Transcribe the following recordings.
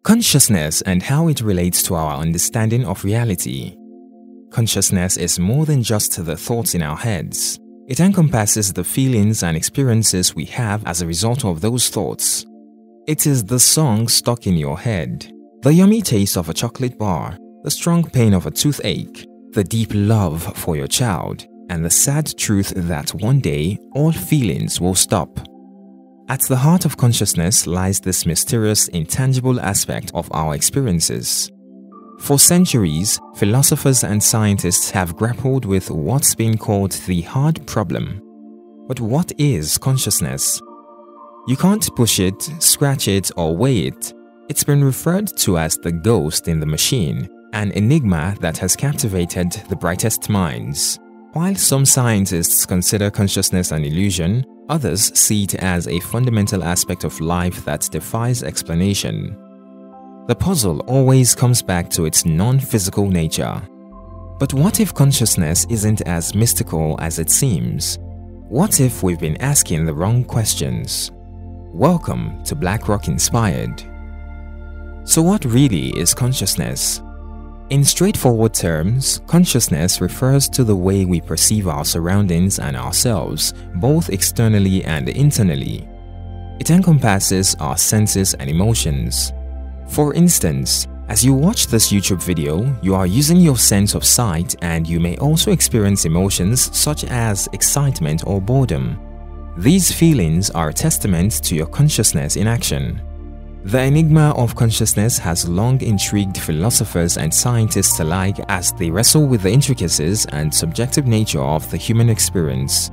Consciousness and how it relates to our understanding of reality. Consciousness is more than just the thoughts in our heads. It encompasses the feelings and experiences we have as a result of those thoughts. It is the song stuck in your head, the yummy taste of a chocolate bar, the strong pain of a toothache, the deep love for your child, and the sad truth that one day all feelings will stop. At the heart of consciousness lies this mysterious, intangible aspect of our experiences. For centuries, philosophers and scientists have grappled with what's been called the hard problem. But what is consciousness? You can't push it, scratch it, or weigh it. It's been referred to as the ghost in the machine, an enigma that has captivated the brightest minds. While some scientists consider consciousness an illusion, others see it as a fundamental aspect of life that defies explanation. The puzzle always comes back to its non-physical nature. But what if consciousness isn't as mystical as it seems? What if we've been asking the wrong questions? Welcome to BlackRock Inspired. So what really is consciousness? In straightforward terms, consciousness refers to the way we perceive our surroundings and ourselves, both externally and internally. It encompasses our senses and emotions. For instance, as you watch this YouTube video, you are using your sense of sight, and you may also experience emotions such as excitement or boredom. These feelings are a testament to your consciousness in action. The enigma of consciousness has long intrigued philosophers and scientists alike as they wrestle with the intricacies and subjective nature of the human experience.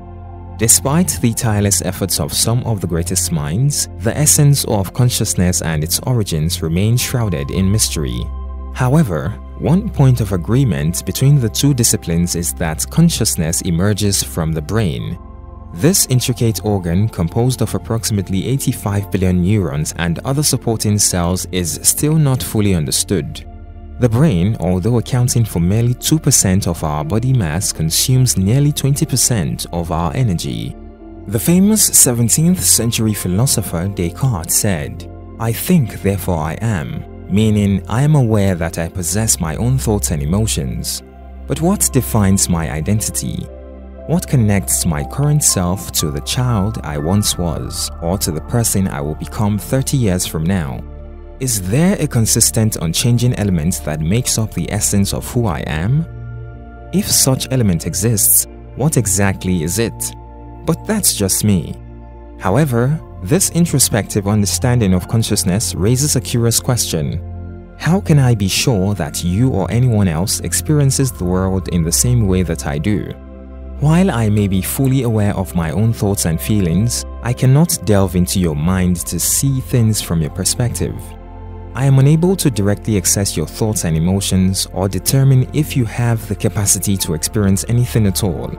Despite the tireless efforts of some of the greatest minds, the essence of consciousness and its origins remain shrouded in mystery. However, one point of agreement between the two disciplines is that consciousness emerges from the brain. This intricate organ, composed of approximately 85 billion neurons and other supporting cells, is still not fully understood. The brain, although accounting for merely 2% of our body mass, consumes nearly 20% of our energy. The famous 17th century philosopher Descartes said, "I think, therefore I am," meaning I am aware that I possess my own thoughts and emotions. But what defines my identity? What connects my current self to the child I once was, or to the person I will become 30 years from now? Is there a consistent, unchanging element that makes up the essence of who I am? If such element exists, what exactly is it? But that's just me. However, this introspective understanding of consciousness raises a curious question. How can I be sure that you or anyone else experiences the world in the same way that I do? While I may be fully aware of my own thoughts and feelings, I cannot delve into your mind to see things from your perspective. I am unable to directly access your thoughts and emotions or determine if you have the capacity to experience anything at all.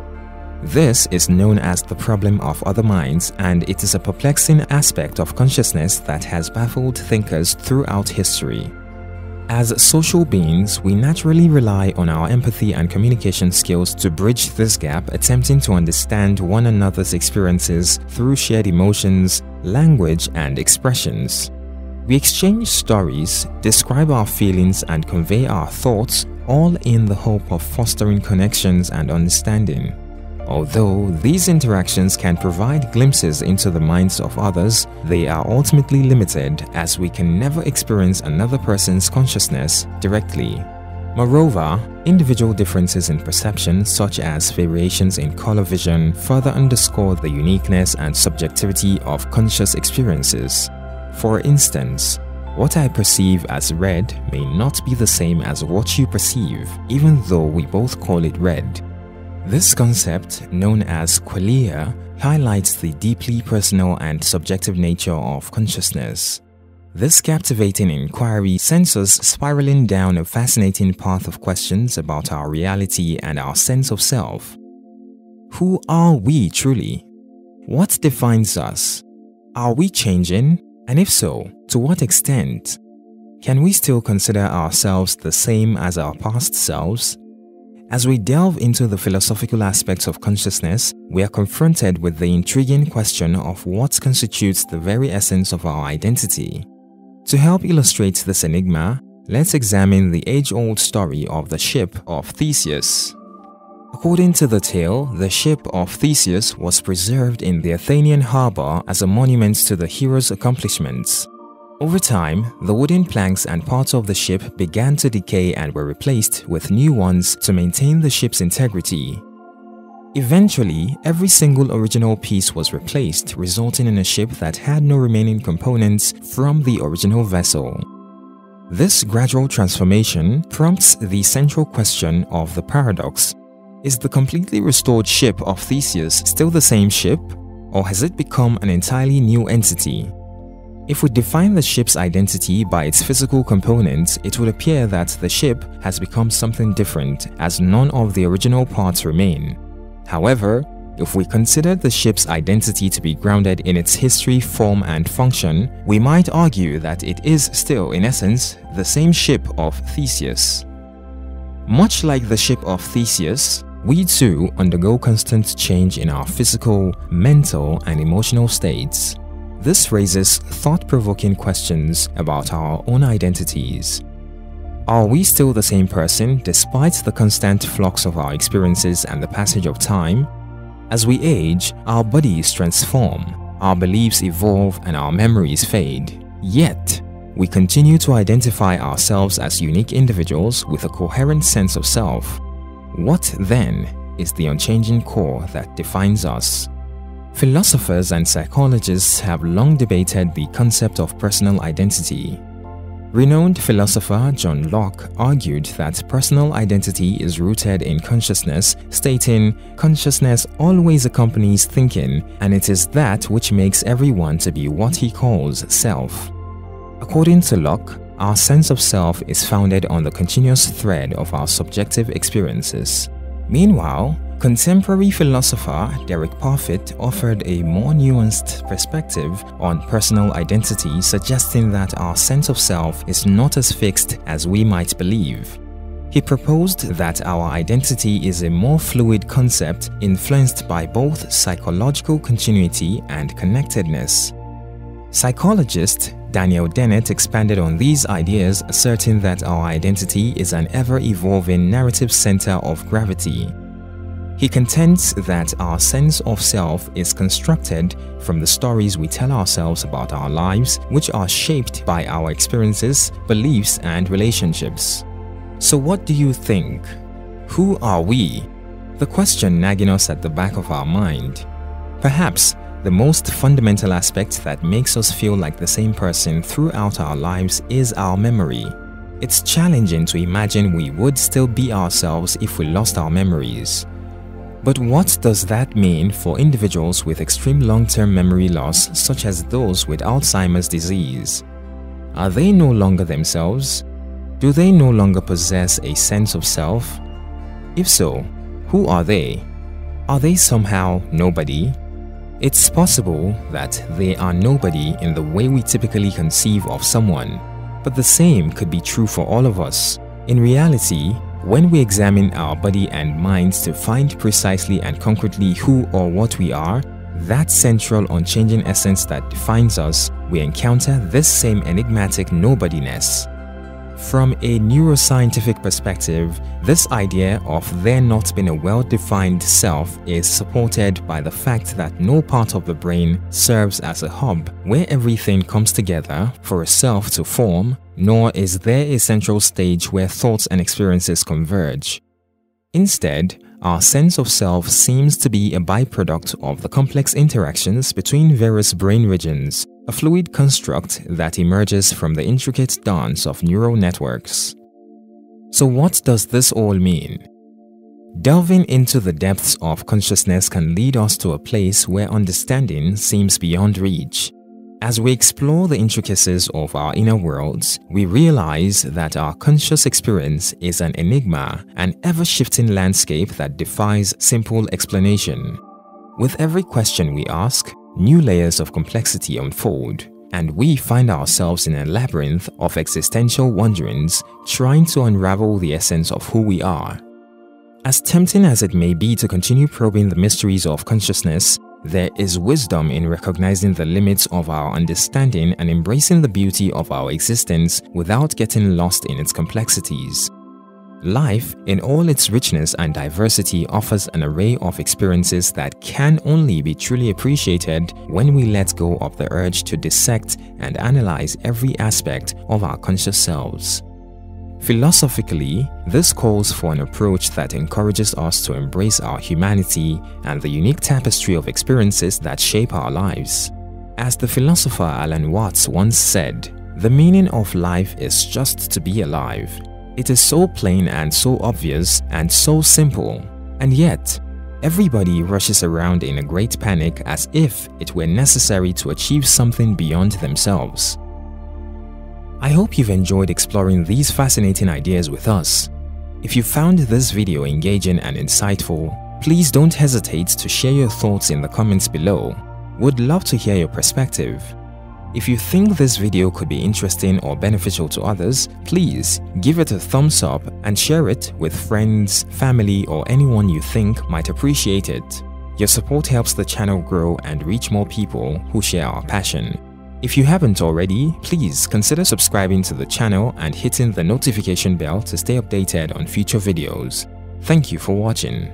This is known as the problem of other minds, and it is a perplexing aspect of consciousness that has baffled thinkers throughout history. As social beings, we naturally rely on our empathy and communication skills to bridge this gap, attempting to understand one another's experiences through shared emotions, language, and expressions. We exchange stories, describe our feelings, and convey our thoughts, all in the hope of fostering connections and understanding. Although these interactions can provide glimpses into the minds of others, they are ultimately limited, as we can never experience another person's consciousness directly. Moreover, individual differences in perception, such as variations in color vision, further underscore the uniqueness and subjectivity of conscious experiences. For instance, what I perceive as red may not be the same as what you perceive, even though we both call it red. This concept, known as Qualia, highlights the deeply personal and subjective nature of consciousness. This captivating inquiry sends us spiraling down a fascinating path of questions about our reality and our sense of self. Who are we truly? What defines us? Are we changing? And if so, to what extent? Can we still consider ourselves the same as our past selves? As we delve into the philosophical aspects of consciousness, we are confronted with the intriguing question of what constitutes the very essence of our identity. To help illustrate this enigma, let's examine the age-old story of the ship of Theseus. According to the tale, the ship of Theseus was preserved in the Athenian harbor as a monument to the hero's accomplishments. Over time, the wooden planks and parts of the ship began to decay and were replaced with new ones to maintain the ship's integrity. Eventually, every single original piece was replaced, resulting in a ship that had no remaining components from the original vessel. This gradual transformation prompts the central question of the paradox. Is the completely restored ship of Theseus still the same ship, or has it become an entirely new entity? If we define the ship's identity by its physical components, it would appear that the ship has become something different, as none of the original parts remain. However, if we consider the ship's identity to be grounded in its history, form, and function, we might argue that it is still, in essence, the same ship of Theseus. Much like the ship of Theseus, we too undergo constant change in our physical, mental, and emotional states. This raises thought-provoking questions about our own identities. Are we still the same person despite the constant flux of our experiences and the passage of time? As we age, our bodies transform, our beliefs evolve, and our memories fade. Yet, we continue to identify ourselves as unique individuals with a coherent sense of self. What, then, is the unchanging core that defines us? Philosophers and psychologists have long debated the concept of personal identity. Renowned philosopher John Locke argued that personal identity is rooted in consciousness, stating, "Consciousness always accompanies thinking, and it is that which makes everyone to be what he calls self." According to Locke, our sense of self is founded on the continuous thread of our subjective experiences. Meanwhile, contemporary philosopher Parfit offered a more nuanced perspective on personal identity, suggesting that our sense of self is not as fixed as we might believe. He proposed that our identity is a more fluid concept influenced by both psychological continuity and connectedness. Psychologist Dennett expanded on these ideas, asserting that our identity is an ever-evolving narrative center of gravity. He contends that our sense of self is constructed from the stories we tell ourselves about our lives, which are shaped by our experiences, beliefs, and relationships. So what do you think? Who are we? The question nagging us at the back of our mind. Perhaps the most fundamental aspect that makes us feel like the same person throughout our lives is our memory. It's challenging to imagine we would still be ourselves if we lost our memories. But what does that mean for individuals with extreme long-term memory loss, such as those with Alzheimer's disease? Are they no longer themselves? Do they no longer possess a sense of self? If so, who are they? Are they somehow nobody? It's possible that they are nobody in the way we typically conceive of someone, but the same could be true for all of us. In reality, when we examine our body and mind to find precisely and concretely who or what we are, that central unchanging essence that defines us, we encounter this same enigmatic nobodiness. From a neuroscientific perspective, this idea of there not being a well-defined self is supported by the fact that no part of the brain serves as a hub where everything comes together for a self to form, nor is there a central stage where thoughts and experiences converge. Instead, our sense of self seems to be a byproduct of the complex interactions between various brain regions, a fluid construct that emerges from the intricate dance of neural networks. So what does this all mean? Delving into the depths of consciousness can lead us to a place where understanding seems beyond reach. As we explore the intricacies of our inner worlds, we realize that our conscious experience is an enigma, an ever-shifting landscape that defies simple explanation. With every question we ask, new layers of complexity unfold, and we find ourselves in a labyrinth of existential wanderings, trying to unravel the essence of who we are. As tempting as it may be to continue probing the mysteries of consciousness, There is wisdom in recognizing the limits of our understanding and embracing the beauty of our existence without getting lost in its complexities. Life, in all its richness and diversity, offers an array of experiences that can only be truly appreciated when we let go of the urge to dissect and analyze every aspect of our conscious selves. Philosophically, this calls for an approach that encourages us to embrace our humanity and the unique tapestry of experiences that shape our lives. As the philosopher Alan Watts once said, "The meaning of life is just to be alive." It is so plain and so obvious and so simple, and yet, everybody rushes around in a great panic as if it were necessary to achieve something beyond themselves. I hope you've enjoyed exploring these fascinating ideas with us. If you found this video engaging and insightful, please don't hesitate to share your thoughts in the comments below. We'd love to hear your perspective. If you think this video could be interesting or beneficial to others, please give it a thumbs up and share it with friends, family, or anyone you think might appreciate it. Your support helps the channel grow and reach more people who share our passion. If you haven't already, please consider subscribing to the channel and hitting the notification bell to stay updated on future videos. Thank you for watching.